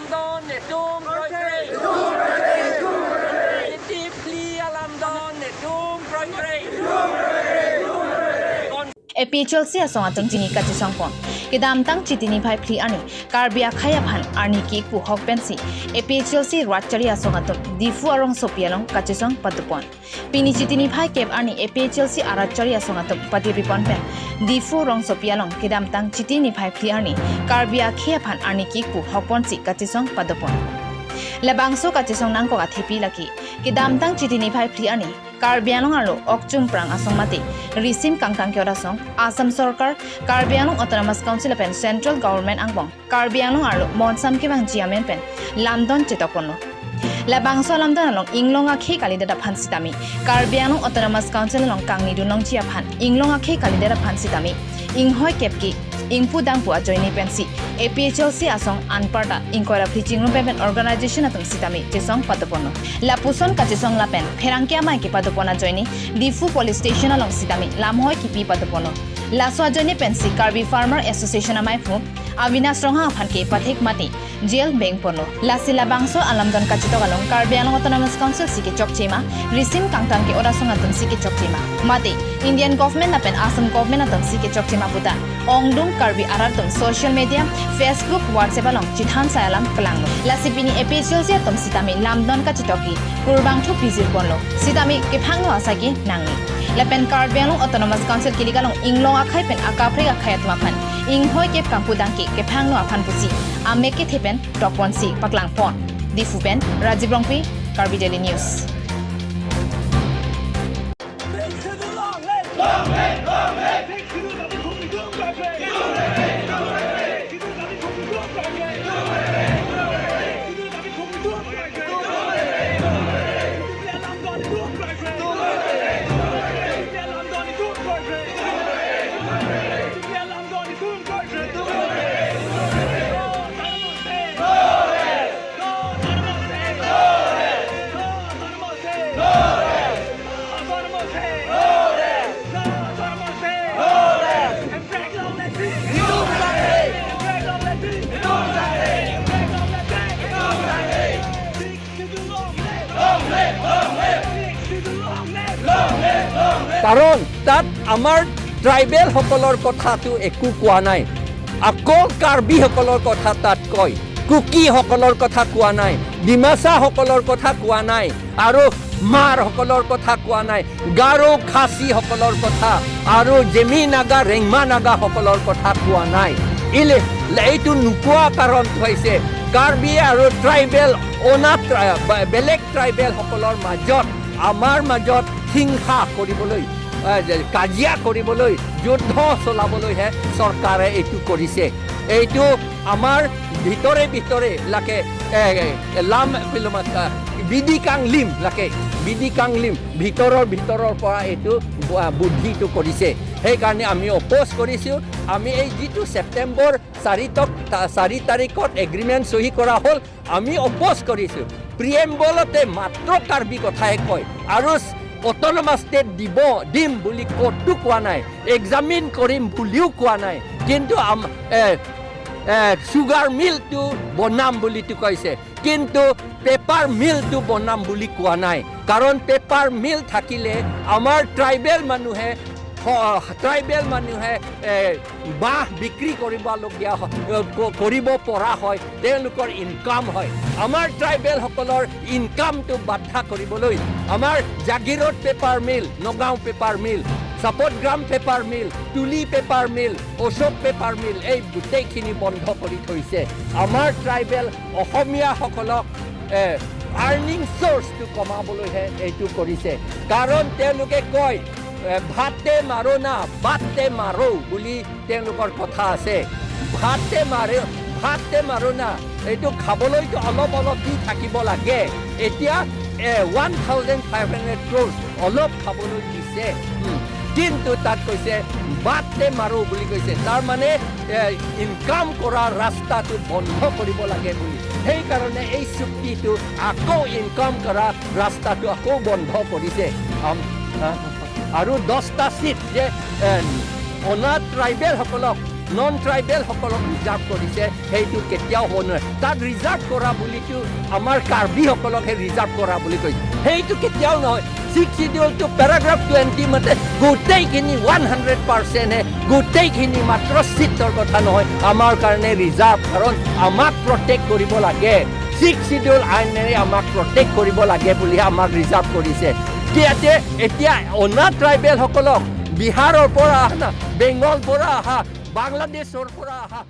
lamdon netum Kroikre City clear lamdon netum Kroikre APHLC asong atong jini Kachetok pon kedam tang chitini phai free ani karbia khaya phan arni ki ku hok pensi APHLC ratchari asong atong difu arong sopialong Kachetok patupon pini chitini phai kep ani APHLC arachari asong atong patipon pen difu rong sopialong kedam tang chitini phai free ani karbia khaya phan arni ki ku hok ponsi Kachetok patupon labangso Kachetok nangko athepi laki kedam tang chitini phai free ani Karbianong alo okchung prang asong mati risim kangtang kyora song Assam Sorkar Karbianong Autonomous Council pen Central Government angbong Karbianong alo monsam ke bang jiamen pen lamdon chetokono labangso lamdon along inglonga khe kalidera phansitami Karbianong Autonomous Council along kangni dunong chia phan inglonga khe kalidera phansitami inghoi kepki ingpu dangpu ajoini pensi APHLC asong anparta ingkora preaching room pen organization atung sitami jesong patapono lapuson Kachetok lapen pherangkia mai ki patopona joini difu police station along sitami lamhoi ki pi patapono laswa joini pensi Karbi Farmer Association amai phu Avinas rongha phanke pathik mati jail bank pono lasila bangso alamdon Kachetok along Karbianong Autonomous Council sike chokchema risim kangtang ke orasong atung sike chokchema mati Indian government apen Assam government atung sike chokchema buta ongdung Karbi aratum social media Facebook WhatsApp along chithan sayalam kelangno lasipini APHLC atom sitami lamdon Kachetoki kurbang thu bizir bonlo sitami ke phangno asaki nangni lapen Karbianong Autonomous Council kiligalong inglong akhai pen akapre akhai atma phan inghoi ke kampudangki ke phangno aphan pusi ameke thepen toponsi paklang pon difu pen Rajiv Rongpi Karbi Daily News কাৰণ তাত আমাৰ tribal সকলৰ কথাটো একো কোৱা নাই আকৌ কাৰ্বি সকলৰ কথা তাত কয় কুকি সকলৰ কথা কোৱা নাই ডিমাছা সকলৰ কথা কোৱা নাই আৰু মাৰ সকলৰ কথা কোৱা নাই গাৰো খাচী সকলৰ কথা আৰু জেমি নাগা ৰেংমা নাগা সকলৰ কথা কোৱা নাই এইটো নোকোৱা কাৰণটো হৈছে কাৰ্বি আৰু ট্ৰাইবেল বেলেগ ট্ৰাইবেল সকলৰ মাজত আমাৰ মাজত হিংসা কৰিবলৈ কাজিয়া কৰিবলৈ যুদ্ধ চলাবলৈহে চৰকাৰে এইটো কৰিছে এইটো আমাৰ ভিতৰে ভিতৰে লাকে বিদিকাংলিম ভিতৰৰ পৰা এইটো বুদ্ধিটো কৰিছে সেইকাৰণে আমি অপ'জ কৰিছোঁ আমি এই যিটো ছেপ্টেম্বৰ 4 তাৰিখত এগ্ৰিমেণ্ট চহী কৰা হ'ল আমি অপ'জ কৰিছোঁ প্ৰিএম্বলতে মাত্ৰ কাৰ্বি কথাই কয় আৰু অট'নমাছ ষ্টেট দিম বুলি ক'তো কোৱা নাই এক্সামিন কৰিম বুলিও কোৱা নাই কিন্তু চুগাৰ মিলটো বনাম বুলিতো কৈছে কিন্তু পেপাৰ মিলটো বনাম বুলি কোৱা নাই কাৰণ পেপাৰ মিল থাকিলে আমাৰ ট্ৰাইবেল মানুহে বাঁহ বিক্ৰী কৰিব পৰা হয় তেওঁলোকৰ ইনকাম হয় আমাৰ ট্ৰাইবেলসকলৰ ইনকামটো বাধা কৰিবলৈ আমাৰ Jagiroad paper mill Nagaon paper mill Sapatgram paper mill Tuli paper mill Ashok paper mill এই গোটেইখিনি বন্ধ কৰি থৈছে আমাৰ ট্ৰাইবেল অসমীয়াসকলক আৰ্নিং চ'ৰ্চটো কমাবলৈহে এইটো কৰিছে কাৰণ তেওঁলোকে কয় ভাতে মাৰো না বাতে মাৰো বুলি তেওঁলোকৰ কথা আছে ভাতে মাৰো না এইটো খাবলৈতো অলপ দি থাকিব লাগে এতিয়া 1,500 crores অলপ খাবলৈ দিছে কিন্তু তাত কৈছে বাতে মাৰো বুলি কৈছে তাৰ মানে ইনকাম কৰা ৰাস্তাটো বন্ধ কৰিব লাগে বুলি সেইকাৰণে এই চুক্তিটো আকৌ ইনকাম কৰা ৰাস্তাটো আকৌ বন্ধ কৰিছে আৰু 10টা সিট যে অনাথ ট্ৰাইবেল সকলক নন ট্ৰাইবেলসকলক ৰিজাৰ্ভ কৰিছে সেইটো কেতিয়াও হ'ব নোৱাৰে তাত ৰিজাৰ্ভ কৰা বুলিতো আমাৰ কাৰ্বিসকলকহে ৰিজাৰ্ভ কৰা বুলি কৈছে সেইটো কেতিয়াও নহয় 6 শিডিউল টু পেৰাগ্ৰাফ 20 মতে গোটেইখিনি 100%হে গোটেইখিনি মাত্ৰ চিটৰ কথা নহয় আমাৰ কাৰণে ৰিজাৰ্ভ কাৰণ আমাক প্ৰটেক্ট কৰিব লাগে 6 শিডিউল আইনেৰে আমাক প্ৰটেক্ট কৰিব লাগে বুলি আমাক ৰিজাৰ্ভ কৰিছে এতিয়া অনা ট্ৰাইবেলসকলক বিহাৰৰ পৰা অহা বেংগলৰ পৰা অহা বাংলাদেশৰ পৰা অহা